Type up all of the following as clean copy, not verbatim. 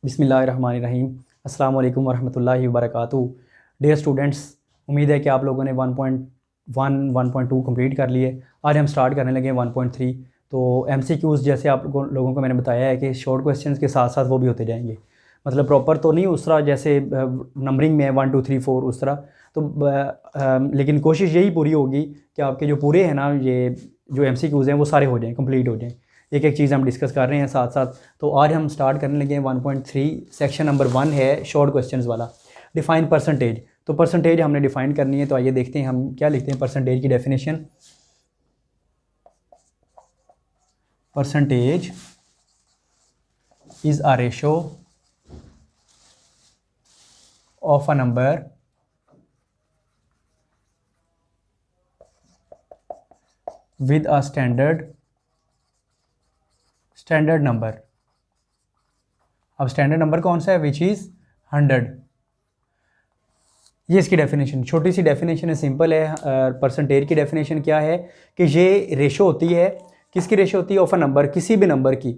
बिस्मिल्लाहिर्रहमानिर्रहीम। अस्सलाम वालेकुम वरहमतुल्लाहि वबरकातुहू। डियर स्टूडेंट्स, उम्मीद है कि आप लोगों ने 1.1 1.2 कंप्लीट कर लिए। आज हम स्टार्ट करने लगे 1.3। तो MCQs जैसे आप लोगों को मैंने बताया है कि शॉर्ट क्वेश्चंस के साथ साथ वो भी होते जाएंगे। मतलब प्रॉपर तो नहीं उस तरह जैसे नंबरिंग में 1 2 3 4 उस तरह तो लेकिन कोशिश यही पूरी होगी कि आपके जो पूरे हैं ना ये जो MCQs हैं वो सारे हो जाएँ, कंप्लीट हो जाएँ। एक एक चीज़ हम डिस्कस कर रहे हैं साथ साथ। तो आज हम स्टार्ट करने लगे हैं 1.3। सेक्शन नंबर 1 है शॉर्ट क्वेश्चंस वाला, डिफाइन परसेंटेज। तो परसेंटेज हमने डिफाइन करनी है, तो आइए देखते हैं हम क्या लिखते हैं परसेंटेज की definition. Percentage is a ratio of a number with a standard number. अब स्टैंडर्ड नंबर कौन सा है? Which is 100। ये इसकी डेफिनेशन, छोटी सी डेफिनेशन है, सिंपल है। परसेंटेज की डेफिनेशन क्या है कि ये रेशो होती है, किसकी रेशो होती है? ऑफ अ नंबर, किसी भी नंबर की।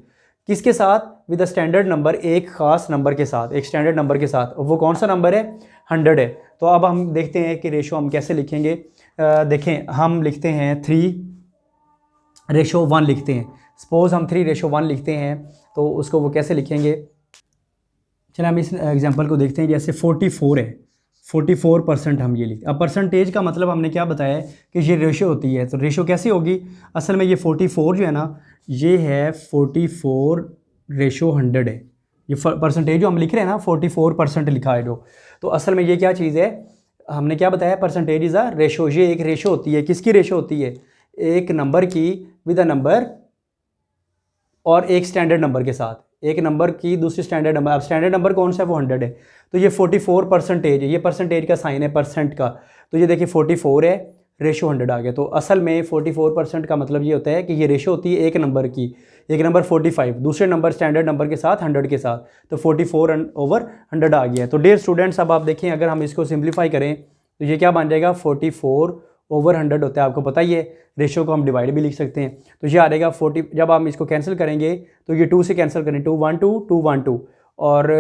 किसके साथ? विद अ स्टैंडर्ड नंबर, एक ख़ास नंबर के साथ, एक स्टैंडर्ड नंबर के साथ। वो कौन सा नंबर है? 100 है। तो अब हम देखते हैं कि रेशो हम कैसे लिखेंगे। देखें, हम लिखते हैं 3:1 लिखते हैं। सपोज़ हम 3:1 लिखते हैं, तो उसको वो कैसे लिखेंगे? चलिए हम इस एग्जांपल को देखते हैं। जैसे 44 है, 44% हम ये लिखते हैं। अब परसेंटेज का मतलब हमने क्या बताया है कि ये रेशो होती है। तो रेशो कैसी होगी? असल में ये 44 जो है ना, ये है 44:100 है। ये परसेंटेज जो हम लिख रहे हैं ना, 44% लिखा है जो, तो असल में ये क्या चीज़ है? हमने क्या बताया? Percentage is a ratio. ये एक रेशो होती है। किसकी रेशो होती है? एक नंबर की विद अ नंबर और एक स्टैंडर्ड नंबर के साथ, एक नंबर की दूसरी स्टैंडर्ड नंबर। अब स्टैंडर्ड नंबर कौन सा है? वो 100 है। तो ये 44% है। ये परसेंटेज का साइन है परसेंट का। तो ये देखिए 44 है, रेशो 100 आ गया। तो असल में 44% का मतलब ये होता है कि ये रेशो होती है एक नंबर की, एक नंबर 45, दूसरे नंबर स्टैंडर्ड नंबर के साथ 100 के साथ। तो 44/100 आ गया। तो डियर स्टूडेंट्स, अब आप देखें, अगर हम इसको सिंप्लीफाई करें तो ये क्या बन जाएगा? 44/100 होता है, आपको पता ही है। रेशो को हम डिवाइड भी लिख सकते हैं। तो ये आ जाएगा 40। जब हम इसको कैंसिल करेंगे तो ये 2 से कैंसिल करें, 2 1 2 2 1 2, और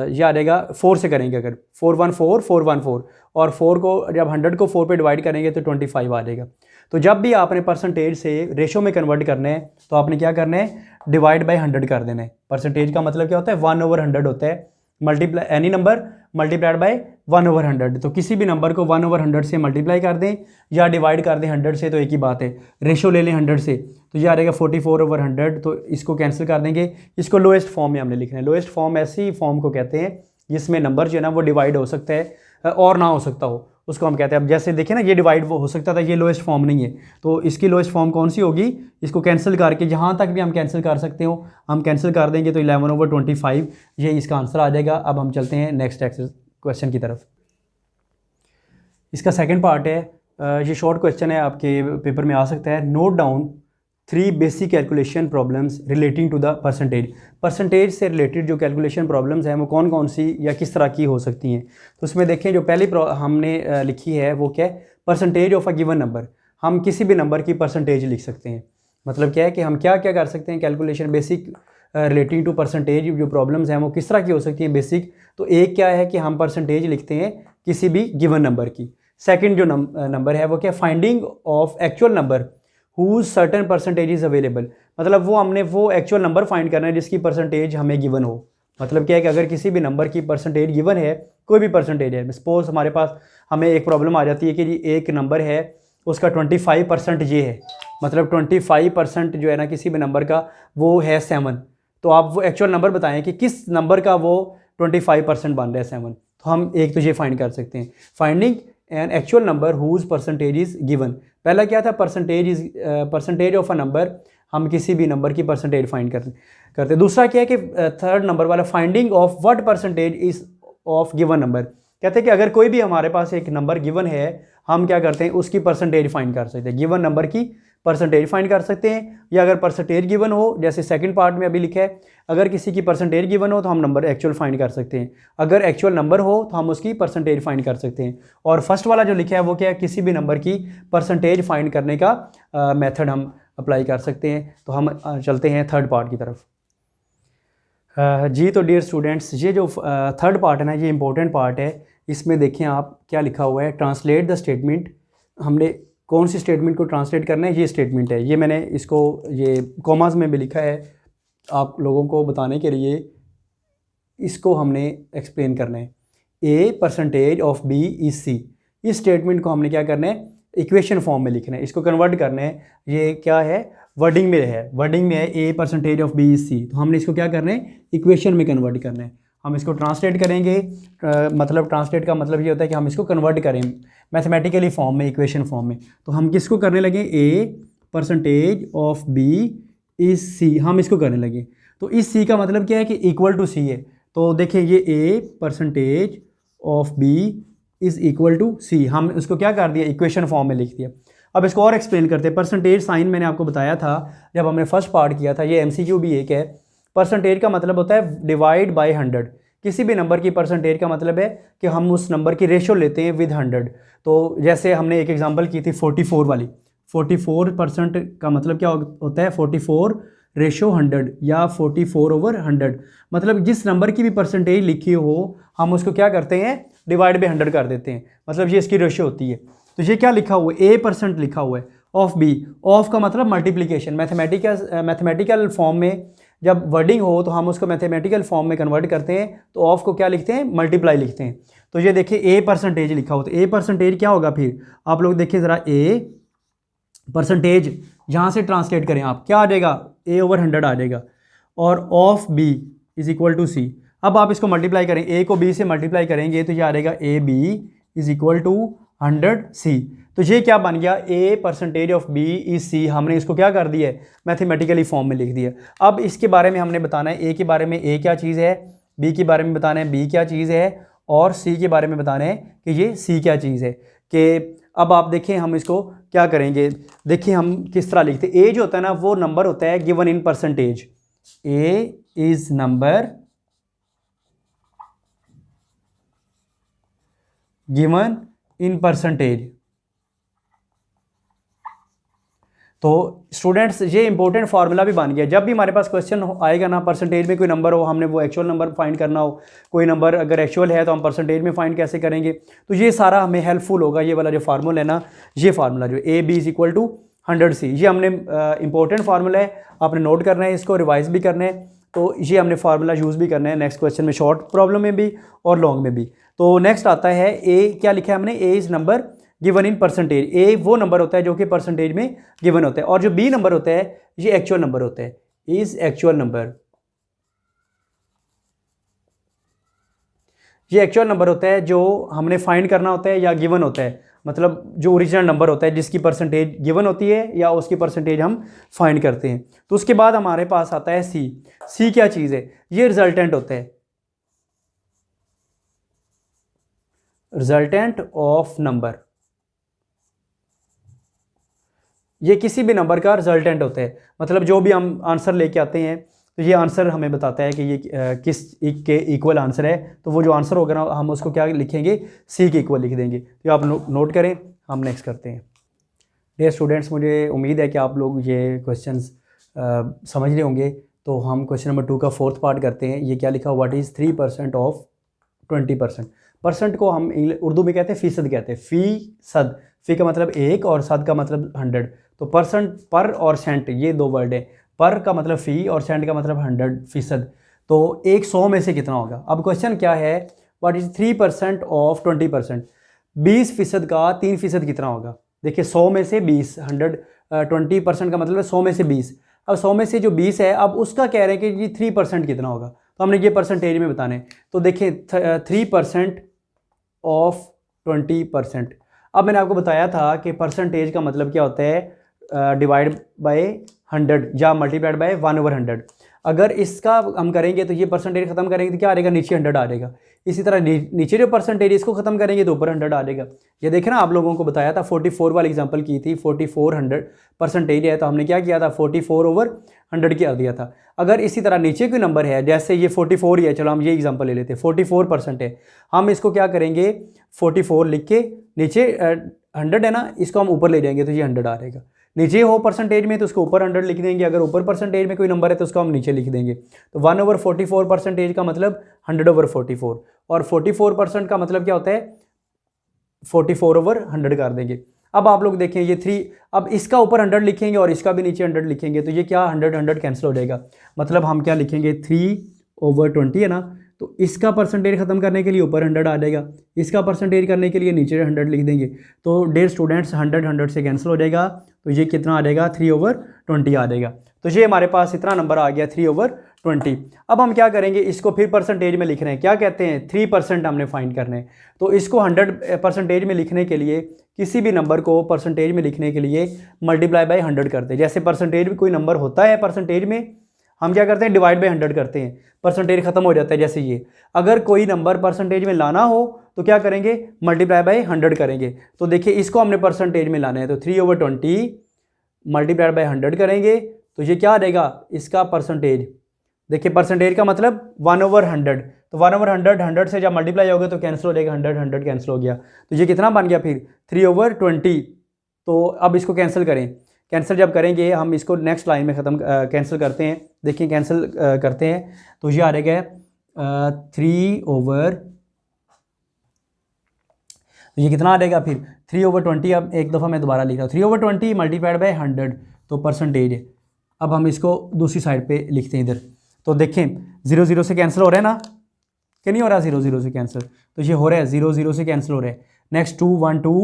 ये आ जाएगा 4 से करेंगे अगर, 4 1 4 4 1 4, और 4 को जब 100 को 4 पे डिवाइड करेंगे तो 25 आ जाएगा। तो जब भी आपने परसेंटेज से रेशो में कन्वर्ट करना है तो आपने क्या करना है? डिवाइड बाई 100 कर देना है। परसेंटेज का मतलब क्या होता है? 1/100 होता है। Multiply any number multiplied by 1/100। तो किसी भी नंबर को 1/100 से मल्टीप्लाई कर दें या डिवाइड कर दें 100 से, तो एक ही बात है। रेशो ले लें 100 से, तो ये आ रहेगा 44/100। तो इसको कैंसिल कर देंगे। इसको लोएस्ट फॉर्म में हमने लिखना है। लोएस्ट फॉर्म ऐसी फॉर्म को कहते हैं जिसमें नंबर जो है ना वो डिवाइड हो सकता है और ना हो सकता हो, उसको हम कहते हैं। अब जैसे देखिए ना, ये डिवाइड वो हो सकता था, ये लोएस्ट फॉर्म नहीं है। तो इसकी लोएस्ट फॉर्म कौन सी होगी? इसको कैंसिल करके जहाँ तक भी हम कैंसिल कर सकते हो हम कैंसिल कर देंगे, तो 11/25 ये इसका आंसर आ जाएगा। अब हम चलते हैं नेक्स्ट क्वेश्चन की तरफ। इसका सेकंड पार्ट है, ये शॉर्ट क्वेश्चन है, आपके पेपर में आ सकता है। Note down 3 basic calculation problems relating to the percentage. Percentage से रिलेटेड जो कैलकुलेशन प्रॉब्लम्स हैं वो कौन कौन सी या किस तरह की हो सकती हैं। तो उसमें देखें, जो पहली हमने लिखी है वो क्या है? Percentage of a given number. हम किसी भी नंबर की परसेंटेज लिख सकते हैं। मतलब क्या है कि हम क्या क्या कर सकते हैं calculation basic relating to percentage. जो प्रॉब्लम्स हैं वो किस तरह की हो सकती हैं बेसिक। तो एक क्या है कि हम परसेंटेज लिखते हैं किसी भी गिवन नंबर की। सेकंड जो नंबर है वो क्या? Finding of actual number whose certain percentage is available. मतलब वो हमने वो एक्चुअल नंबर फाइंड करना है जिसकी परसेंटेज हमें गिवन हो। मतलब क्या है कि अगर किसी भी नंबर की परसेंटेज गिवन है, कोई भी परसेंटेज है, सपोज हमारे पास हमें एक प्रॉब्लम आ जाती है कि जी एक नंबर है उसका 25% ये है, मतलब 25% जो है ना किसी भी नंबर का वो है 7। तो आप वो एक्चुअल नंबर बताएं कि किस नंबर का वो 25% बन रहा है 7। तो हम एक तो ये फाइंड कर सकते हैं, finding an actual number whose percentage is given. पहला क्या था? परसेंटेज ऑफ अ नंबर, हम किसी भी नंबर की परसेंटेज फाइंड करते। दूसरा क्या है कि थर्ड नंबर वाला, finding of what percentage is of given number. कहते हैं कि अगर कोई भी हमारे पास एक नंबर गिवन है, हम क्या करते हैं? उसकी परसेंटेज फाइंड कर सकते हैं, गिवन नंबर की परसेंटेज फाइंड कर सकते हैं। या अगर परसेंटेज गिवन हो, जैसे सेकंड पार्ट में अभी लिखा है, अगर किसी की परसेंटेज गिवन हो तो हम नंबर एक्चुअल फाइंड कर सकते हैं। अगर एक्चुअल नंबर हो तो हम उसकी परसेंटेज फाइंड कर सकते हैं। और फर्स्ट वाला जो लिखा है वो क्या है? किसी भी नंबर की परसेंटेज फाइंड करने का मेथड हम अप्लाई कर सकते हैं। तो हम चलते हैं थर्ड पार्ट की तरफ। जी तो डियर स्टूडेंट्स, ये जो थर्ड पार्ट है ना, ये इंपॉर्टेंट पार्ट है। इसमें देखें आप क्या लिखा हुआ है, ट्रांसलेट द स्टेटमेंट। हमने कौन सी स्टेटमेंट को ट्रांसलेट करना है, ये स्टेटमेंट है। ये मैंने इसको ये कॉमास में भी लिखा है आप लोगों को बताने के लिए। इसको हमने एक्सप्लेन करना है। A percentage of B is C, इस स्टेटमेंट को हमने क्या करना है, इक्वेशन फॉर्म में लिखना है, इसको कन्वर्ट करना है। ये क्या है, वर्डिंग में है, वर्डिंग में है A percentage of B is C, तो हमने इसको क्या करना है, इक्वेशन में कन्वर्ट करना है। हम इसको ट्रांसलेट करेंगे, मतलब ट्रांसलेट का मतलब ये होता है कि हम इसको कन्वर्ट करें मैथमेटिकली फॉर्म में, इक्वेशन फॉर्म में। तो हम किसको करने लगे, A percentage of B is C, हम इसको करने लगे। तो इस सी का मतलब क्या है कि इक्वल टू सी है। तो देखिए ये A percentage of B is equal to C, हम उसको क्या कर दिया, इक्वेशन फॉर्म में लिख दिया। अब इसको और एक्सप्लेन करते हैं। परसेंटेज साइन मैंने आपको बताया था जब हमने फर्स्ट पार्ट किया था, ये एमसीक्यू भी एक है। परसेंटेज का मतलब होता है डिवाइड बाय 100। किसी भी नंबर की परसेंटेज का मतलब है कि हम उस नंबर की रेशो लेते हैं विद 100। तो जैसे हमने एक एग्जांपल की थी 44 वाली, 44% का मतलब क्या होता है, 44 रेशो 100 या 44/100। मतलब जिस नंबर की भी परसेंटेज लिखी हो हम उसको क्या करते हैं, डिवाइड बाय 100 कर देते हैं, मतलब ये इसकी रेशो होती है। तो ये क्या लिखा हुआ है, A% लिखा हुआ है ऑफ बी। ऑफ का मतलब मल्टीप्लिकेशन, मैथमेटिकल फॉर्म में जब वर्डिंग हो तो हम उसको मैथमेटिकल फॉर्म में कन्वर्ट करते हैं, तो ऑफ को क्या लिखते हैं, मल्टीप्लाई लिखते हैं। तो ये देखिए A% लिखा हो, तो A% क्या होगा, फिर आप लोग देखिए ज़रा, A% यहाँ से ट्रांसलेट करें आप, क्या आ जाएगा, A/100 आ जाएगा, और of B is equal to C. अब आप इसको मल्टीप्लाई करें, A को B से मल्टीप्लाई करेंगे तो ये आ जाएगा AB is equal to 100C। तो ये क्या बन गया, A% of B is C। हमने इसको क्या कर दिया है, मैथमेटिकली फॉर्म में लिख दिया। अब इसके बारे में हमने बताना है, A के बारे में A क्या चीज़ है, B के बारे में बताना है B क्या चीज़ है, और C के बारे में बताना है कि ये C क्या चीज़ है। कि अब आप देखें हम इसको क्या करेंगे, देखिए हम किस तरह लिखते हैं। A जो होता है ना, वो नंबर होता है given in percentage. A is number given in percentage. तो स्टूडेंट्स ये इंपॉर्टेंट फार्मूला भी बन गया। जब भी हमारे पास क्वेश्चन आएगा ना, परसेंटेज में कोई नंबर हो, हमने वो एक्चुअल नंबर फाइंड करना हो, कोई नंबर अगर एक्चुअल है तो हम परसेंटेज में फाइंड कैसे करेंगे, तो ये सारा हमें हेल्पफुल होगा। ये वाला जो फार्मूला है ना, ये फार्मूला जो AB is equal to 100C, ये हमने इंपॉर्टेंट फार्मूला है, आपने नोट करना है, इसको रिवाइज भी करना है। तो ये हमने फार्मूला यूज़ भी करना है नेक्स्ट क्वेश्चन में, शॉर्ट प्रॉब्लम में भी और लॉन्ग में भी। तो नेक्स्ट आता है A, क्या लिखा है हमने, A is number given in percentage. A वो नंबर होता है जो कि परसेंटेज में गिवन होता है, और जो B नंबर होता है ये एक्चुअल नंबर होता है, इज एक्चुअल नंबर। ये एक्चुअल नंबर होता है जो हमने फाइंड करना होता है या गिवन होता है, मतलब जो ओरिजिनल नंबर होता है जिसकी परसेंटेज गिवन होती है या उसकी परसेंटेज हम फाइंड करते हैं। तो उसके बाद हमारे पास आता है C। C क्या चीज़ है, ये रिजल्टेंट होता है, रिजल्टेंट ऑफ नंबर। ये किसी भी नंबर का रिजल्टेंट होता है, मतलब जो भी हम आंसर लेके आते हैं तो ये आंसर हमें बताता है कि ये किस एक के इक्वल आंसर है। तो वो जो आंसर होगा ना, हम उसको क्या लिखेंगे, C के इक्वल लिख देंगे। तो आप नोट करें, हम नेक्स्ट करते हैं। डियर स्टूडेंट्स, मुझे उम्मीद है कि आप लोग ये क्वेश्चंस समझ रहे होंगे। तो हम क्वेश्चन नंबर 2 का 4th पार्ट करते हैं। ये क्या लिखा, व्हाट इज़ 3% ऑफ 20%। परसेंट को हम उर्दू में कहते हैं फ़ीसद, कहते हैं फ़ीसद। फ़ी का मतलब एक और सद का मतलब 100। तो परसेंट, पर और सेंट, ये दो वर्ड है। पर का मतलब फ़ी और सेंट का मतलब 100%। तो 100 में से कितना होगा। अब क्वेश्चन क्या है, व्हाट इज़ 3% ऑफ 20%। 20% का 3% कितना होगा। देखिए 100 में से 20, 20% का मतलब है 100 में से 20। अब 100 में से जो 20 है, अब उसका कह रहे हैं कि ये 3% कितना होगा, तो हमने ये परसेंटेज में बताने। तो देखिए 3% ऑफ 20%। अब मैंने आपको बताया था कि परसेंटेज का मतलब क्या होता है, डिवाइड बाय 100 या मल्टीप्लाइड बाय 1/100। अगर इसका हम करेंगे तो ये परसेंटेज खत्म करेंगे तो क्या आ जाएगा, नीचे 100 आ जाएगा। इसी तरह नीचे जो परसेंटेज इसको खत्म करेंगे तो ऊपर 100 आ जाएगा। ये देखें ना, आप लोगों को बताया था 44 वाली एग्जांपल की थी, 4400 परसेंटेज है, तो हमने क्या किया था, 44/100 कर दिया था। अगर इसी तरह नीचे कोई नंबर है, जैसे ये 44 ही है, चलो हम ये एग्जांपल ले लेते हैं, 44% है, हम इसको क्या करेंगे, 44 लिख के नीचे 100 है ना, इसको हम ऊपर ले जाएंगे तो ये 100 आ जाएगा। नीचे हो परसेंटेज में तो उसको ऊपर 100 लिख देंगे, अगर ऊपर परसेंटेज में कोई नंबर है तो उसको हम नीचे लिख देंगे। तो 1/44 परसेंटेज का मतलब 100/44, और 44% का मतलब क्या होता है 44/100 कर देंगे। अब आप लोग देखें ये 3, अब इसका ऊपर 100 लिखेंगे और इसका भी नीचे 100 लिखेंगे तो ये क्या 100 कैंसिल हो जाएगा। मतलब हम क्या लिखेंगे 3/20 है ना, तो इसका परसेंटेज ख़त्म करने के लिए ऊपर 100 आ जाएगा, इसका परसेंटेज करने के लिए नीचे 100 लिख देंगे। तो डियर स्टूडेंट्स 100 से कैंसिल हो जाएगा, तो ये कितना आ जाएगा 3/20 आ जाएगा। तो ये हमारे पास इतना नंबर आ गया 3/20। अब हम क्या करेंगे, इसको फिर परसेंटेज में लिख रहे हैं, क्या कहते हैं 3% हमने फाइंड करना है। तो इसको 100% में लिखने के लिए, किसी भी नंबर को परसेंटेज में लिखने के लिए मल्टीप्लाई बाय 100 करते हैं। जैसे परसेंटेज में कोई नंबर होता है परसेंटेज में, हम क्या करते हैं डिवाइड बाय 100 करते हैं, परसेंटेज खत्म हो जाता है। जैसे ये अगर कोई नंबर परसेंटेज में लाना हो तो क्या करेंगे मल्टीप्लाई बाय 100 करेंगे। तो देखिए इसको हमने परसेंटेज में लाना है, तो 3/20 मल्टीप्लाई बाय 100 करेंगे तो ये क्या आ जाएगा इसका परसेंटेज। देखिए परसेंटेज का मतलब 1/100, तो 1/100 100 से जब मल्टीप्लाई होगा तो कैंसिल हो जाएगा, 100 कैंसिल हो गया। तो ये कितना बन गया फिर 3/20। तो अब इसको कैंसिल करें, कैंसिल जब करेंगे हम इसको नेक्स्ट लाइन में ख़त्म कैंसिल करते हैं। देखिए कैंसिल करते हैं तो ये आ जाएगा 3/, तो ये कितना आ जाएगा फिर 3/20। अब एक दफ़ा मैं दोबारा लिख रहा हूँ 3/20 मल्टीप्लाइड बाय 100, तो परसेंटेज है। अब हम इसको दूसरी साइड पे लिखते हैं इधर। तो देखें 0 0 से कैंसिल हो रहा है ना, कि नहीं हो रहा 0 0 से कैंसिल, तो ये हो रहा है 0 0 से कैंसिल हो रहा है। नेक्स्ट 2 1 2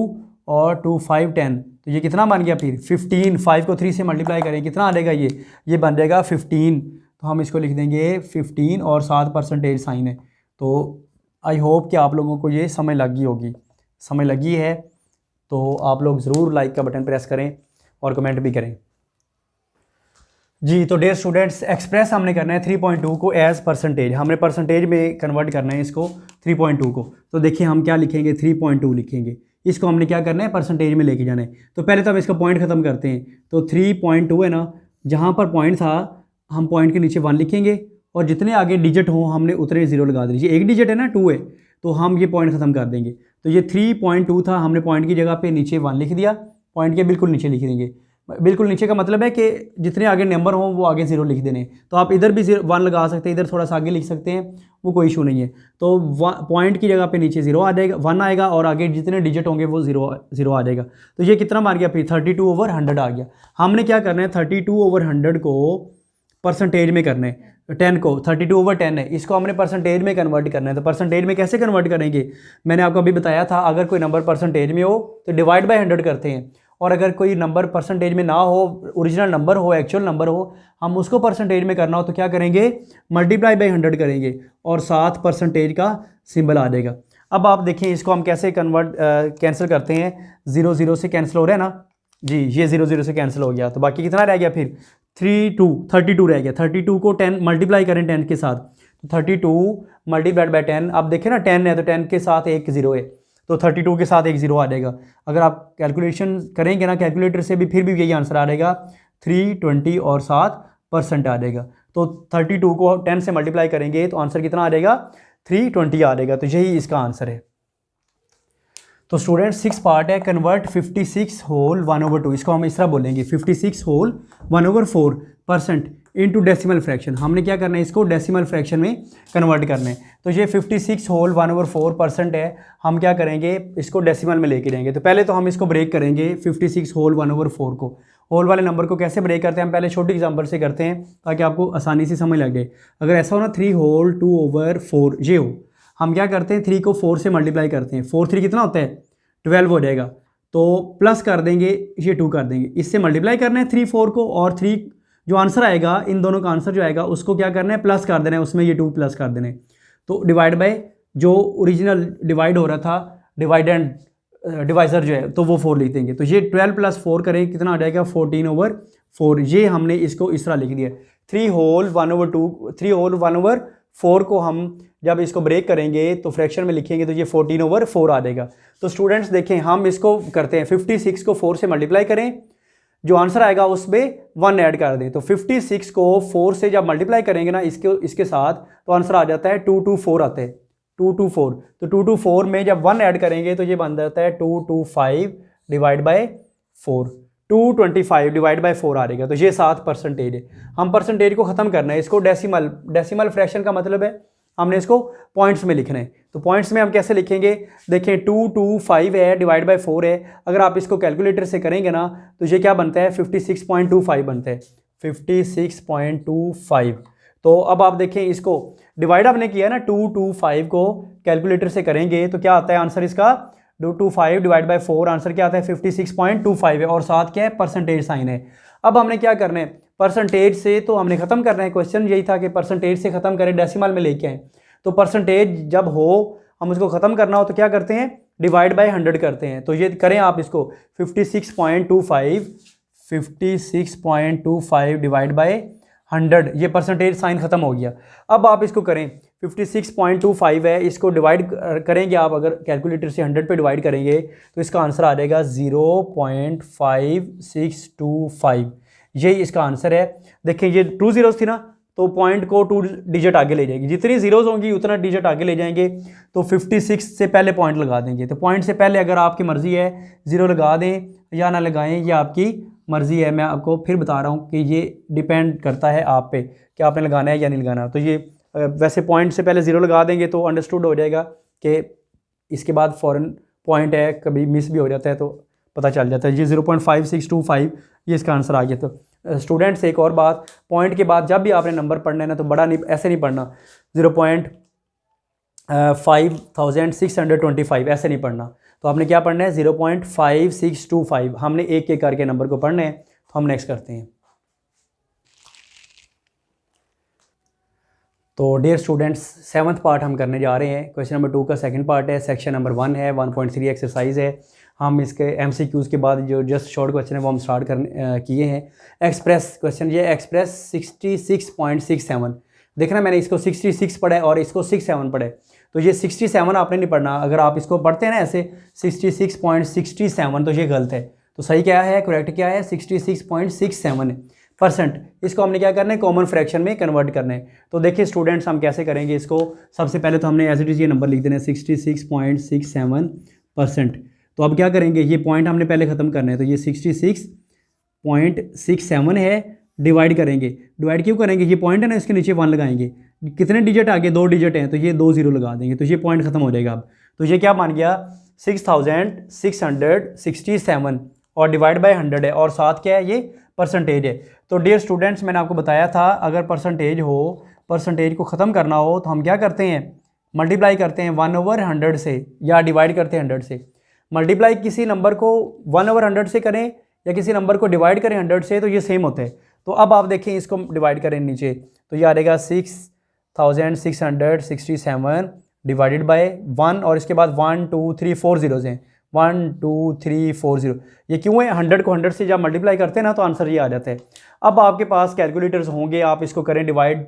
और 2 5 10, तो ये कितना बन गया फिर 15। 5 को 3 से मल्टीप्लाई करें कितना आ जाएगा ये बन जाएगा 15। तो हम इसको लिख देंगे 15 और 7 परसेंटेज साइन है। तो आई होप कि आप लोगों को ये समझ लगी होगी, समझ लगी है तो आप लोग ज़रूर लाइक का बटन प्रेस करें और कमेंट भी करें जी। तो डियर स्टूडेंट्स एक्सप्रेस हमने करना है 3.2 को एज परसेंटेज, हमने परसेंटेज में कन्वर्ट करना है इसको 3.2 को। तो देखिए हम क्या लिखेंगे 3.2 लिखेंगे, इसको हमने क्या करना है परसेंटेज में लेके जाना है। तो पहले तो हम इसका पॉइंट ख़त्म करते हैं। तो 3.2 है ना, जहाँ पर पॉइंट था हम पॉइंट के नीचे 1 लिखेंगे और जितने आगे डिजिट हों हमने उतने 0 लगा दीजिए। एक डिजिट है ना 2 है, तो हम ये पॉइंट ख़त्म कर देंगे। तो ये 3.2 था, हमने पॉइंट की जगह पे नीचे 1 लिख दिया, पॉइंट के बिल्कुल नीचे लिख देंगे। बिल्कुल नीचे का मतलब है कि जितने आगे नंबर हों वो आगे 0 लिख देने। तो आप इधर भी 1 लगा सकते हैं, इधर थोड़ा सा आगे लिख सकते हैं, वो कोई इशू नहीं है। तो पॉइंट की जगह पे नीचे 0 आ जाएगा, 1 आएगा और आगे जितने डिजिट होंगे वो 0 आ जाएगा। तो ये कितना मार गया फिर 32/100 आ गया। हमने क्या करना है 32/100 को परसेंटेज में करना है, 10 को 32/10 है, इसको हमने परसेंटेज में कन्वर्ट करना है। तो परसेंटेज में कैसे कन्वर्ट करेंगे, मैंने आपको अभी बताया था, अगर कोई नंबर परसेंटेज में हो तो डिवाइड बाय 100 करते हैं, और अगर कोई नंबर परसेंटेज में ना हो, ओरिजिनल नंबर हो, एक्चुअल नंबर हो, हम उसको परसेंटेज में करना हो तो क्या करेंगे मल्टीप्लाई बाय 100 करेंगे और साथ परसेंटेज का सिंबल आ जाएगा। अब आप देखें इसको हम कैसे कैंसिल करते हैं। 0 0 से कैंसिल हो रहा है ना जी, ये 0 0 से कैंसिल हो गया। तो बाकी कितना रह गया फिर 32 रह गया। 32 को 10 मल्टीप्लाई करें 10 के साथ, तो 32 मल्टीप्लाइड बाय 10। आप देखें ना 10 है तो 10 के साथ एक 0 है, तो 32 के साथ एक 0 आ जाएगा। अगर आप कैलकुलेशन करेंगे ना कैलकुलेटर से भी, फिर भी यही आंसर आ जाएगा 320 और 7% आ जाएगा। तो 32 को 10 से मल्टीप्लाई करेंगे तो आंसर कितना आ जाएगा 320 आ जाएगा। तो यही इसका आंसर है। तो स्टूडेंट 6 पार्ट है, कन्वर्ट 56 होल 1/2, इसको हम इस तरह बोलेंगे 56 होल 1/4% इनटू डेसिमल फ्रैक्शन। हमने क्या करना है इसको डेसिमल फ्रैक्शन में कन्वर्ट करना है। तो ये 56 होल 1/4% है, हम क्या करेंगे इसको डेसिमल में लेके जाएंगे। तो पहले तो हम इसको ब्रेक करेंगे 56 होल 1/4 को। होल वाले नंबर को कैसे ब्रेक करते हैं, हम पहले छोटे एग्जाम्पल से करते हैं ताकि आपको आसानी से समझ लग जाए। अगर ऐसा हो ना 3 होल 2/4 ये हो, हम क्या करते हैं 3 को 4 से मल्टीप्लाई करते हैं, 4 3 कितना होता है 12 हो जाएगा। तो प्लस कर देंगे, ये 2 कर देंगे, इससे मल्टीप्लाई करना है 3 4 को, और 3 जो आंसर आएगा इन दोनों का आंसर जो आएगा उसको क्या करना है प्लस कर देना है, उसमें ये 2 प्लस कर देना है। तो डिवाइड बाय जो ओरिजिनल डिवाइड हो रहा था डिवाइडेंड डिवाइज़र जो है तो वो 4 लिख देंगे। तो ये 12 + 4 करें कितना आ जाएगा 14/4। ये हमने इसको इस तरह लिख दिया 3 होल 1/2 3 होल 1/4 को हम जब इसको ब्रेक करेंगे तो फ्रैक्शन में लिखेंगे तो ये 14/4 आ जाएगा। तो स्टूडेंट्स देखें हम इसको करते हैं 56 को 4 से मल्टीप्लाई करें, जो आंसर आएगा उसमें 1 ऐड कर दें। तो 56 को 4 से जब मल्टीप्लाई करेंगे ना इसके साथ तो आंसर आ जाता है 224 आता है। 224, तो 224 में जब 1 ऐड करेंगे तो ये बन जाता है 225 डिवाइड बाय 4, 225 डिवाइड बाय 4 आ रहेगा। तो ये 7% है। हम परसेंटेज को ख़त्म करना है, इसको डेसिमल फ्रैक्शन का मतलब है हमने इसको पॉइंट्स में लिखना है। तो पॉइंट्स में हम कैसे लिखेंगे, देखें 225 है डिवाइड बाय 4 है, अगर आप इसको कैलकुलेटर से करेंगे ना तो ये क्या बनता है 56.25 बनता है, 56.25। तो अब आप देखें इसको डिवाइड आपने किया ना, 225 को कैलकुलेटर से करेंगे तो क्या आता है आंसर इसका, 225 डिवाइड बाय 4 आंसर क्या आता है 56.25 है, और साथ क्या है परसेंटेज साइन है। अब हमने क्या करना है, परसेंटेज से तो हमने ख़त्म करना है, क्वेश्चन यही था कि परसेंटेज से ख़त्म करें, डेसिमल में लेके आए। तो परसेंटेज जब हो हम उसको ख़त्म करना हो तो क्या करते हैं, डिवाइड बाय 100 करते हैं। तो ये करें आप इसको 56.25 डिवाइड बाय 100, ये परसेंटेज साइन ख़त्म हो गया। अब आप इसको करें 56.25 है, इसको डिवाइड करेंगे आप, अगर कैलकुलेटर से 100 पे डिवाइड करेंगे तो इसका आंसर आ जाएगा 0.5625, यही इसका आंसर है। देखिए ये 2 ज़ीरोज़ थी ना, तो पॉइंट को 2 डिजिट आगे ले जाएगी, जितनी ज़ीरोज़ होंगी उतना डिजिट आगे ले जाएंगे। तो 56 से पहले पॉइंट लगा देंगे, तो पॉइंट से पहले अगर आपकी मर्ज़ी है 0 लगा दें या ना लगाएं, ये आपकी मर्ज़ी है। मैं आपको फिर बता रहा हूँ कि ये डिपेंड करता है आप पे कि आपने लगाना है या नहीं लगाना। तो ये वैसे पॉइंट से पहले 0 लगा देंगे तो अंडरस्टूड हो जाएगा कि इसके बाद फ़ौरन पॉइंट है, कभी मिस भी हो जाता है तो पता चल जाता है। ये 0.5625 ये इसका आंसर आ गया। तो स्टूडेंट्स एक और बात, पॉइंट के बाद जब भी आपने नंबर पढ़ना है ना तो बड़ा नहीं, ऐसे नहीं पढ़ना 0.5625 ऐसे नहीं पढ़ना। तो आपने क्या पढ़ना है 0.5625, हमने एक एक करके नंबर को पढ़ना है। तो हम नेक्स्ट करते हैं। तो डियर स्टूडेंट्स 7th पार्ट हम करने जा रहे हैं। क्वेश्चन नंबर 2 का सेकंड पार्ट है, सेक्शन नंबर 1 है, 1.3 एक्सरसाइज है। हम इसके MCQs के बाद जो जस्ट शॉर्ट क्वेश्चन है वो हम स्टार्ट करने किए हैं। एक्सप्रेस क्वेश्चन, ये एक्सप्रेस 66.67, देखना मैंने इसको 66 पढ़ा है और इसको 67 पढ़ा है, तो ये 67 आपने नहीं पढ़ना। अगर आप इसको पढ़ते हैं ना ऐसे 66.67 तो ये गलत है। तो सही क्या है, करेक्ट क्या है 66.67%। इसको हमने क्या करना है, कॉमन फ्रैक्शन में कन्वर्ट करना है। तो देखिए स्टूडेंट्स हम कैसे करेंगे इसको, सबसे पहले तो हमने एज इट इज़ ये नंबर लिख देना है 66.67%। तो अब क्या करेंगे, ये पॉइंट हमने पहले ख़त्म करना है। तो ये 66.67 है, डिवाइड करेंगे। डिवाइड क्यों करेंगे, ये पॉइंट है ना इसके नीचे 1 लगाएंगे, कितने डिजिट आगे 2 डिजिट हैं तो ये 2 0 लगा देंगे, तो ये पॉइंट ख़त्म हो जाएगा। अब तो ये क्या बन गया 6667 और डिवाइड बाय 100 है, और साथ क्या है ये परसेंटेज है। तो डियर स्टूडेंट्स मैंने आपको बताया था अगर परसेंटेज हो, परसेंटेज को ख़त्म करना हो तो हम क्या करते हैं, मल्टीप्लाई करते हैं 1/100 से या डिवाइड करते हैं 100 से। मल्टीप्लाई किसी नंबर को 1/100 से करें या किसी नंबर को डिवाइड करें 100 से तो ये सेम होते हैं। तो अब आप देखें इसको डिवाइड करें नीचे, तो ये आ जाएगा 6667 डिवाइडेड बाय 1 और इसके बाद 1 2 3 4 ज़ीरोज़ हैं, 1 2 3 4 0। ये क्यों है, 100 को 100 से जब मल्टीप्लाई करते हैं ना तो आंसर ये आ जाता है। अब आपके पास कैलकुलेटर्स होंगे, आप इसको करें डिवाइड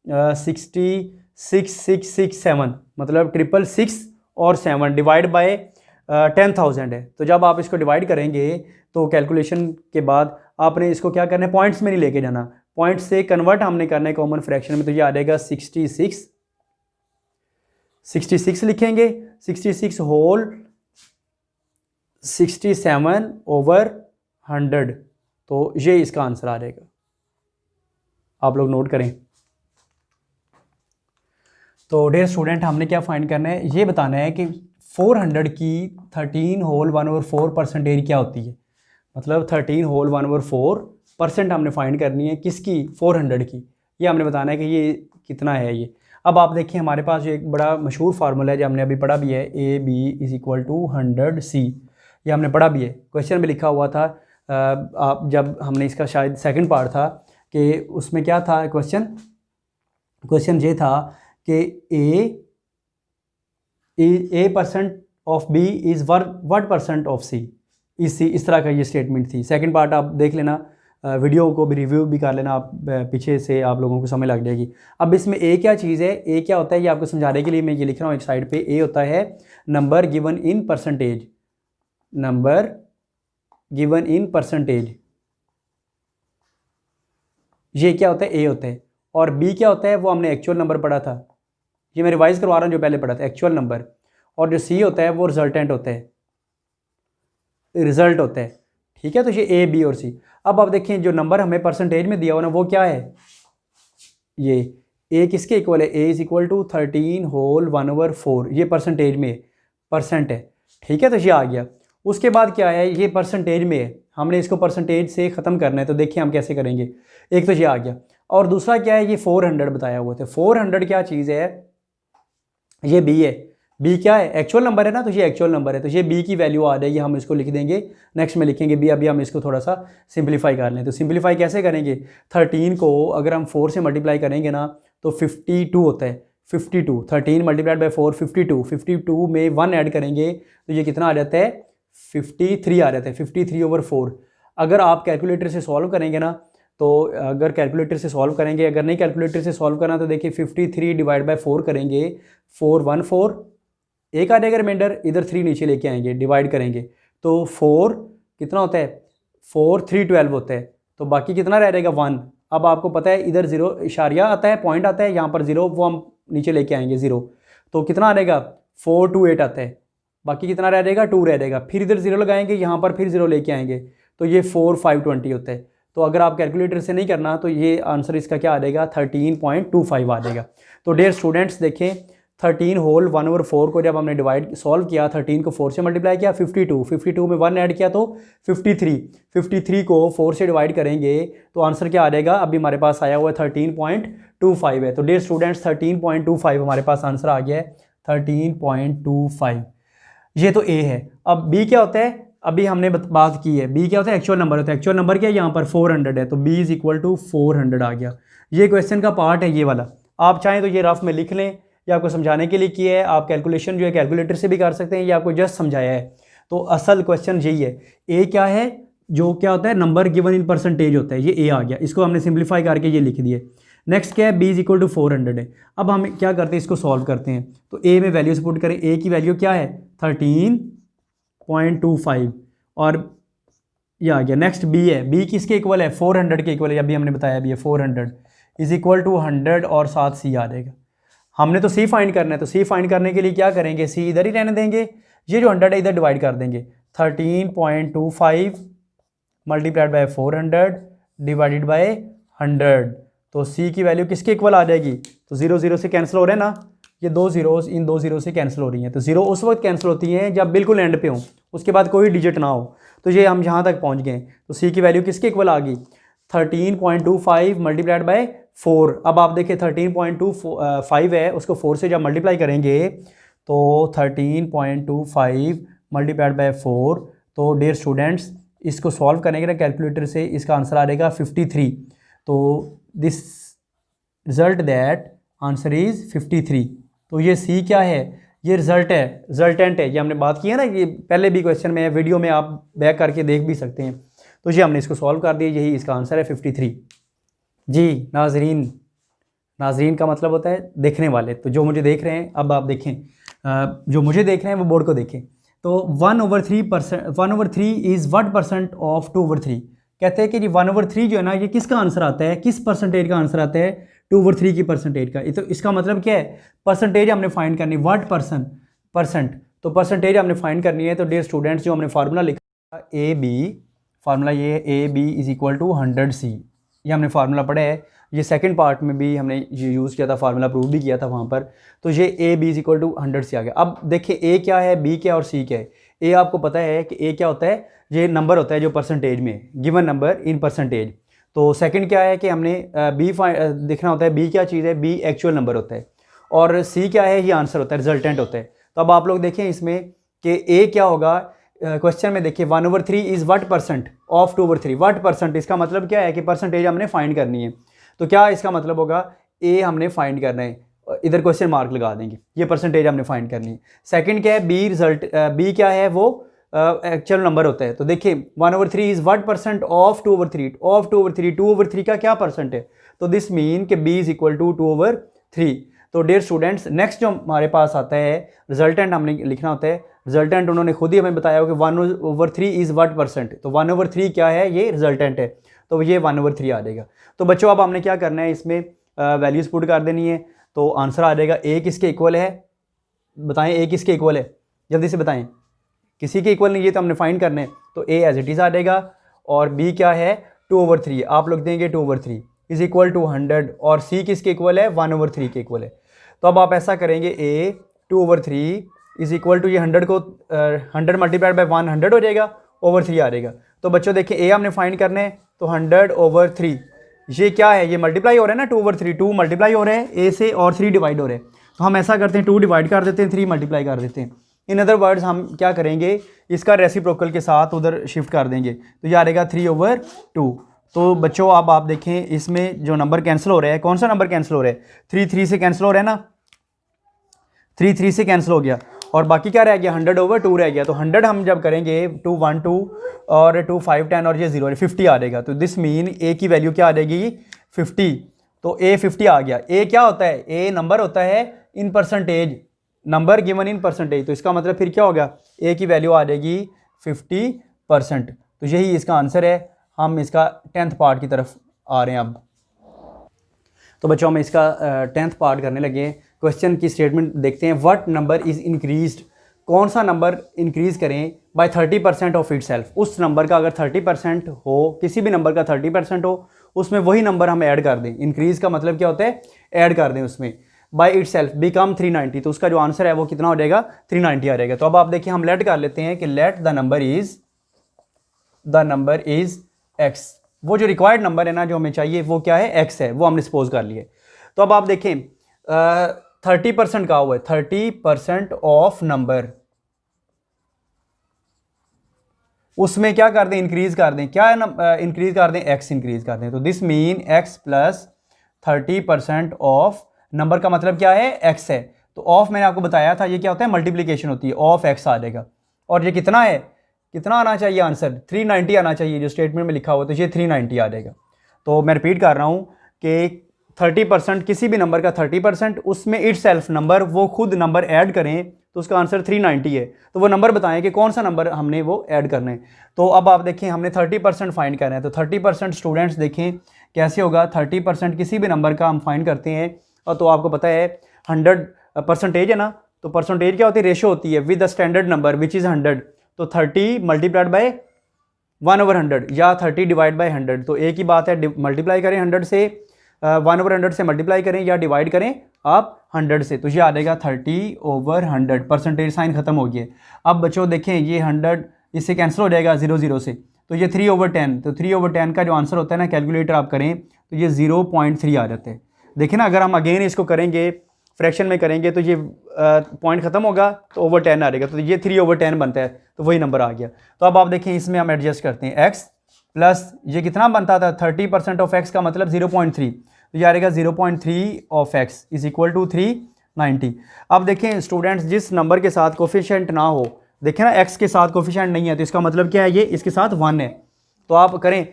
6667 मतलब 666 और 7 डिवाइड बाय 10,000 है। तो जब आप इसको डिवाइड करेंगे तो कैलकुलेशन के बाद आपने इसको क्या करना है, पॉइंट्स में नहीं लेके जाना, पॉइंट से कन्वर्ट हमने करना है कॉमन फ्रैक्शन में। तो ये आ जाएगा 66 लिखेंगे, 66 होल 67/100, तो ये इसका आंसर आ जाएगा। आप लोग नोट करें। तो डियर स्टूडेंट हमने क्या फाइंड करना है, ये बताना है कि 400 की 13 होल 1/4 परसेंटेज क्या होती है। मतलब 13 होल 1/4% हमने फाइंड करनी है किसकी, 400 की। ये हमने बताना है कि ये कितना है ये। अब आप देखिए हमारे पास जो एक बड़ा मशहूर फार्मूला है जो हमने अभी पढ़ा भी है, AB = 100C, ये हमने पढ़ा भी है, क्वेश्चन में लिखा हुआ था। आप जब हमने इसका शायद सेकंड पार्ट था कि उसमें क्या था क्वेश्चन ये था कि A% of B is what % of C, इस तरह का ये स्टेटमेंट थी। सेकंड पार्ट आप देख लेना, वीडियो को भी रिव्यू भी कर लेना आप, पीछे से आप लोगों को समझ लग जाएगी। अब इसमें A क्या चीज़ है, A क्या होता है ये आपको समझाने के लिए मैं ये लिख रहा हूँ एक साइड पे। A होता है number given in percentage, number given in percentage, ये क्या होता है A होता है। और B क्या होता है, वो हमने एक्चुअल नंबर पढ़ा था, ये मैं रिवाइज करवा रहा हूँ जो पहले पढ़ा था, एक्चुअल नंबर, और जो सी होता है वो रिजल्टेंट होता है, रिजल्ट होता है, ठीक है। तो ये ए बी और सी। अब आप देखें जो नंबर हमें परसेंटेज में दिया हुआ ना वो क्या है, ये ए किसके इक्वल है, ए इज इक्वल टू 13 होल 1/4, ये परसेंटेज में परसेंट है, ठीक है। तो ये आ गया। उसके बाद क्या है, ये परसेंटेज में है, हमने इसको परसेंटेज से ख़त्म करना है, तो देखिए हम कैसे करेंगे। एक तो ये आ गया, और दूसरा क्या है, ये 400 बताया हुआ था। 400 क्या चीज़ है, ये बी है। बी क्या है, एक्चुअल नंबर है ना, तो ये एक्चुअल नंबर है, तो ये बी की वैल्यू आ जाएगी, हम इसको लिख देंगे, नेक्स्ट में लिखेंगे बी। अभी हम इसको थोड़ा सा सिंप्लीफाई कर लें। तो सिंप्लीफाई कैसे करेंगे, 13 को अगर हम 4 से मल्टीप्लाई करेंगे ना तो 52 होता है, 52। 13 मल्टीप्लाइड बाई 4 52, 52 में 1 ऐड करेंगे तो ये कितना आ जाता है, 53 आ जाता है, 53/4। अगर आप कैलकुलेटर से सॉल्व करेंगे ना, तो अगर कैलकुलेटर से सॉल्व करेंगे, अगर नहीं कैलकुलेटर से सॉल्व करना तो देखिए 53 डिवाइड बाई 4 करेंगे, 414, एक आ जाएगा रिमाइंडर, इधर 3 नीचे लेके आएंगे, डिवाइड करेंगे तो 4 कितना होता है, 4 3 12 होता है, तो बाकी कितना रह जाएगा 1। अब आपको पता है इधर 0 इशारिया आता है, पॉइंट आता है, यहाँ पर 0, वो हम नीचे लेके आएंगे 0, तो कितना आ जाएगा 4 2 8 आता है, बाकी कितना रह जाएगा 2 रह जाएगा, फिर इधर 0 लगाएंगे, यहाँ पर फिर 0 लेके आएंगे, तो ये 4 5 20 होता है। तो अगर आप कैलकुलेटर से नहीं करना तो ये आंसर इसका क्या आ जाएगा, 13.25 आ जाएगा। तो डियर स्टूडेंट्स देखें, 13 होल 1/4 को जब हमने डिवाइड सॉल्व किया, 13 को 4 से मल्टीप्लाई किया, 52 में 1 ऐड किया तो 53 को 4 से डिवाइड करेंगे तो आंसर क्या आ जाएगा, अभी हमारे पास आया हुआ है 13.25 है। तो डियर स्टूडेंट्स 13.25 हमारे पास आंसर आ गया है, 13.25। ये तो ए है। अब बी क्या होता है, अभी हमने बात की है, बी क्या होता है, एक्चुअल नंबर होता है। एक्चुअल नंबर क्या है, यहाँ पर 400 है, तो बी इज इक्वल टू 400 आ गया। ये क्वेश्चन का पार्ट है ये वाला, आप चाहें तो ये रफ में लिख लें, या आपको समझाने के लिए किया है, आप कैलकुलेशन जो है कैलकुलेटर से भी कर सकते हैं, या आपको जस्ट समझाया है। तो असल क्वेश्चन यही है, ए क्या है, जो क्या होता है, नंबर गिवन इन परसेंटेज होता है, ये ए आ गया, इसको हमने सिंप्लीफाई करके ये लिख दिए। नेक्स्ट क्या है, बी इज इक्वल टू 400 है। अब हम क्या करते हैं, इसको सॉल्व करते हैं, तो ए में वैल्यूज पुट करें, ए की वैल्यू क्या है 13.25, और ये आ गया। नेक्स्ट बी है, बी किसके इक्वल है, 400 के इक्वल है, अभी हमने बताया अभी 400 इज इक्वल टू 100 और साथ सी आ जाएगा। हमने तो सी फाइंड करना है, तो सी फाइंड करने के लिए क्या करेंगे, सी इधर ही रहने देंगे, ये जो 100 है इधर डिवाइड कर देंगे, 13.25 मल्टीप्लाइड बाय 400 डिवाइडेड बाय 100, तो सी की वैल्यू किसके इक्वल आ जाएगी, तो 0 0 से कैंसिल हो रहे हैं ना, ये 2 जीरोस इन 2 जीरो से कैंसिल हो रही हैं, तो 0 उस वक्त कैंसिल होती हैं जब बिल्कुल एंड पे हो, उसके बाद कोई डिजिट ना हो। तो ये हम यहाँ तक पहुँच गए, तो सी की वैल्यू किसके इक्वल आ गई, 13.25 मल्टीप्लाइड बाय 4। अब आप देखिए 13.25 है, उसको 4 से जब मल्टीप्लाई करेंगे तो 13.25 मल्टीप्लाइड बाय 4, तो डियर स्टूडेंट्स इसको सॉल्व करेंगे ना कैलकुलेटर से, इसका आंसर आ जाएगा 53। तो this result that answer is 53। तो ये सी क्या है, ये रिजल्ट है, रिजल्टेंट है, ये हमने बात की है ना, ये पहले भी क्वेश्चन में है, वीडियो में आप बैक करके देख भी सकते हैं। तो ये हमने इसको सॉल्व कर दिया, यही इसका आंसर है 53। जी नाजरीन, नाजरीन का मतलब होता है देखने वाले, तो जो मुझे देख रहे हैं, अब आप देखें, जो मुझे देख रहे हैं वो बोर्ड को देखें। तो 1/3 इज़ व्हाट परसेंट ऑफ 2/3, कहते हैं कि जी 1/3 जो है ना, ये किसका आंसर आता है, किस परसेंटेज का आंसर आता है, 2/3 की परसेंटेज का। तो इसका मतलब क्या है, परसेंटेज हमने फाइंड करनी, व्हाट परसेंट, तो परसेंटेज हमने फाइंड करनी है। तो डियर स्टूडेंट्स जो हमने फार्मूला लिखा ए बी, फार्मूला ये A B is equal to 100C, ये हमने फार्मूला पढ़ा है, ये सेकंड पार्ट में भी हमने ये यूज़ किया था, फार्मूला प्रूव भी किया था वहाँ पर। तो ये A B is equal to 100C आ गया। अब देखिए ए क्या है, बी क्या है और सी क्या है। ए आपको पता है कि ए क्या होता है, ये नंबर होता है जो परसेंटेज में, गिवन नंबर इन परसेंटेज। तो सेकंड क्या है कि हमने बी देखना होता है, बी क्या चीज़ है, बी एक्चुअल नंबर होता है, और सी क्या है, ये आंसर होता है, रिजल्टेंट होता है। तो अब आप लोग देखें इसमें कि ए क्या होगा, क्वेश्चन में देखिए 1/3 is what percent of 2/3, what percent, इसका मतलब क्या है कि परसेंटेज हमने फाइंड करनी है। तो क्या इसका मतलब होगा, ए हमने फाइंड करना है, इधर क्वेश्चन मार्क लगा देंगे, ये परसेंटेज हमने फाइंड करनी है। सेकंड क्या है, बी रिजल्ट, बी क्या है, वो एक्चुअल नंबर होता है। तो देखिए 1/3 is what percent of 2/3, of 2/3, 2/3 का क्या परसेंट है, तो दिस मीन कि बी इज इक्वल टू 2/3। तो डियर स्टूडेंट्स नेक्स्ट जो हमारे पास आता है रिजल्टेंट, हमने लिखना होता है, रिजल्टेंट उन्होंने खुद ही हमें बताया हो कि 1/3 इज़ व्हाट परसेंट, तो 1/3 क्या है, ये रिजल्टेंट है, तो ये 1/3 आ जाएगा। तो बच्चों अब हमने क्या करना है, इसमें वैल्यूज़ पुट कर देनी है। तो आंसर आ जाएगा ए किसके इक्वल है, बताएं ए किसके इक्वल है, जल्दी से बताएं। किसी के इक्वल नहीं, ये तो हमने फाइंड करने हैं, तो ए एज इट इज़ आ जाएगा। और बी क्या है 2/3, आप लोग देंगे 2/3 इज इक्वल टू 100, और सी किसके इक्वल है 1/3 के इक्वल है। तो अब आप ऐसा करेंगे ए 2/3 इज इक्वल टू ये 100 को 100 मल्टीप्लाइड बाई 100 हो जाएगा, ओवर 3 आ जाएगा। तो बच्चों देखिए ए हमने फाइंड करने हैं, तो 100/3 ये क्या है, ये मल्टीप्लाई हो रहा है ना 2/3, 2 मल्टीप्लाई हो रहे हैं ए से और 3 डिवाइड हो रहे हैं। तो हम ऐसा करते हैं 2 डिवाइड कर देते हैं, 3 मल्टीप्लाई कर देते हैं। इन अदर वर्ड्स हम क्या करेंगे, इसका रेसिप्रोकल के साथ उधर शिफ्ट कर देंगे, तो ये आ जाएगा 3/2। तो बच्चों अब आप देखें इसमें जो नंबर कैंसिल हो रहा है, कौन सा नंबर कैंसिल हो रहा है, 3 से कैंसिल हो रहा है ना, 3 से कैंसिल हो गया, और बाकी क्या रह गया 100/2 रह गया। तो 100 हम जब करेंगे 2 1 2 और 2 5 10 और ये 0 50 आ जाएगा। तो दिस मीन ए की वैल्यू क्या आ जाएगी 50। तो ए 50 आ गया। ए क्या होता है, ए नंबर होता है in percentage, number given in percentage. तो इसका मतलब फिर क्या होगा, ए की वैल्यू आ जाएगी 50%। तो यही इसका आंसर है। हम इसका 10th पार्ट की तरफ आ रहे हैं अब। तो बच्चों हम इसका 10th पार्ट करने लगे हैं। क्वेश्चन की स्टेटमेंट देखते हैं, व्हाट नंबर इज़ इंक्रीज्ड, कौन सा नंबर इंक्रीज़ करें बाय 30% ऑफ इट सेल्फ। उस नंबर का अगर 30% हो, किसी भी नंबर का 30% हो, उसमें वही नंबर हम ऐड कर दें। इंक्रीज़ का मतलब क्या होता है, ऐड कर दें उसमें। बाय इट सेल्फ बिकम 390, तो उसका जो आंसर है वो कितना हो जाएगा 390 आ जाएगा। तो अब आप देखिए हम लेट कर लेते हैं कि let the number is x, वो जो रिक्वायर्ड नंबर है ना जो हमें चाहिए वो क्या है x है, वो हमने सपोज कर लिए। तो अब आप देखें 30% का हुआ है, 30% ऑफ नंबर, उसमें क्या कर दें इंक्रीज कर दें, क्या इंक्रीज कर दें x इंक्रीज कर दें। तो this mean x plus 30% of number का मतलब क्या है x है। तो ऑफ मैंने आपको बताया था ये क्या होता है मल्टीप्लिकेशन होती है, ऑफ x आ जाएगा। और ये कितना है, कितना आना चाहिए आंसर 390 आना चाहिए जो स्टेटमेंट में लिखा हुआ, तो ये 390 आ जाएगा। तो मैं रिपीट कर रहा हूँ कि 30% किसी भी नंबर का 30%, उसमें इट सेल्फ नंबर वो खुद नंबर ऐड करें तो उसका आंसर 390 है। तो वो नंबर बताएं कि कौन सा नंबर हमने वो ऐड करना है। तो अब आप देखें हमने 30% फाइंड करना है। तो 30% स्टूडेंट्स देखें कैसे होगा, 30% किसी भी नंबर का हम फाइंड करते हैं। और तो आपको पता है 100% है ना, तो परसेंटेज क्या होती है, रेशो होती है with the standard number which is 100। तो 30 मल्टीप्लाइड बाय 1/100 या 30 डिवाइड बाय 100। तो एक ही बात है, मल्टीप्लाई करें 100 से 1/100 से मल्टीप्लाई करें या डिवाइड करें आप 100 से, तो ये आ जाएगा 30/100। परसेंटेज साइन खत्म हो गया। अब बच्चों देखें ये 100 इससे कैंसिल हो जाएगा 0 से, तो ये 3/10। तो 3/10 का जो आंसर होता है ना, कैलकुलेटर आप करें तो ये 0.3 आ जाते हैं। देखिए ना, अगर हम अगेन इसको करेंगे फ्रैक्शन में करेंगे तो ये पॉइंट खत्म होगा तो over 10 आ जाएगा, तो ये 3/10 बनता है, तो वही नंबर आ गया। तो अब आप देखें इसमें हम एडजस्ट करते हैं x प्लस ये कितना बनता था 30% ऑफ x का मतलब 0.3, तो ये आ जाएगा 0.3 of x is equal to 390। अब देखें स्टूडेंट्स जिस नंबर के साथ कोफिशिएंट ना हो, देखें ना x के साथ कोफिशिएंट नहीं है, तो इसका मतलब क्या है, ये इसके साथ 1 है। तो आप करें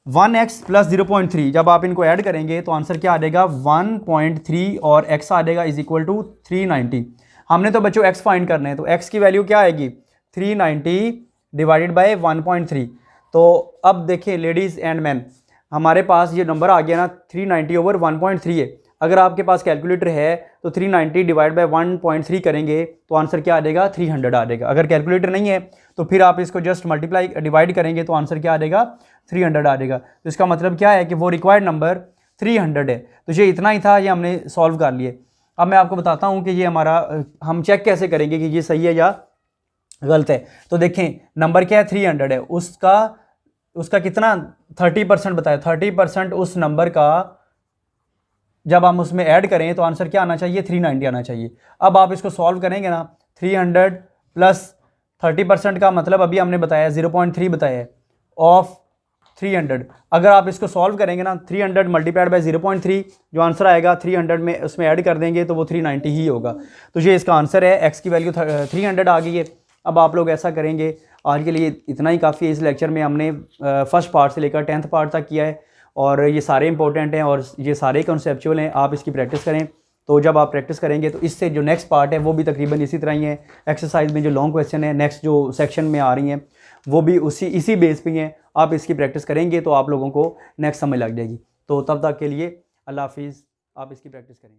1x प्लस 0.3, जब आप इनको ऐड करेंगे तो आंसर क्या आ जाएगा 1.3 और x आ जाएगा इज इक्वल टू 390। हमने तो बच्चों x फाइंड करना है, तो x की वैल्यू क्या आएगी 390 डिवाइडेड बाय 1.3। तो अब देखिए लेडीज़ एंड मैन, हमारे पास ये नंबर आ गया ना 390/1.3 है। अगर आपके पास कैलकुलेटर है तो 390 डिवाइड बाय 1.3 करेंगे तो आंसर क्या आ जाएगा 300 आ जाएगा। अगर कैलकुलेटर नहीं है तो फिर आप इसको जस्ट मल्टीप्लाई डिवाइड करेंगे तो आंसर क्या आ जाएगा 300 आ जाएगा। तो इसका मतलब क्या है कि वो रिक्वायर्ड नंबर 300 है। तो ये इतना ही था, ये हमने सॉल्व कर लिए। अब मैं आपको बताता हूँ कि ये हमारा हम चेक कैसे करेंगे कि ये सही है या गलत है। तो देखें नंबर क्या है 300 है, उसका कितना 30% बताया, 30% उस नंबर का जब हम उसमें ऐड करें तो आंसर क्या आना चाहिए 390 आना चाहिए। अब आप इसको सॉल्व करेंगे ना, 300 प्लस 30% का मतलब अभी हमने बताया 0.3 बताया है ऑफ 300। अगर आप इसको सॉल्व करेंगे ना 300 मल्टीप्लाइड बाय 0.3, जो आंसर आएगा 300 में उसमें ऐड कर देंगे तो वो 390 ही होगा। तो ये इसका आंसर है, x की वैल्यू 300 आ गई है। अब आप लोग ऐसा करेंगे, आज के लिए इतना ही काफ़ी है। इस लेक्चर में हमने फर्स्ट पार्ट से लेकर 10th पार्ट तक किया है और ये सारे इंपॉर्टेंट हैं और ये सारे कॉन्सेप्चुअल हैं। आप इसकी प्रैक्टिस करें, तो जब आप प्रैक्टिस करेंगे तो इससे जो नेक्स्ट पार्ट है वो भी तकरीबन इसी तरह ही है। एक्सरसाइज में जो लॉन्ग क्वेश्चन है नेक्स्ट जो सेक्शन में आ रही हैं वो भी इसी बेस पे हैं। आप इसकी प्रैक्टिस करेंगे तो आप लोगों को नेक्स्ट समझ लग जाएगी। तो तब तक के लिए अल्लाह हाफिज़, आप इसकी प्रैक्टिस करें।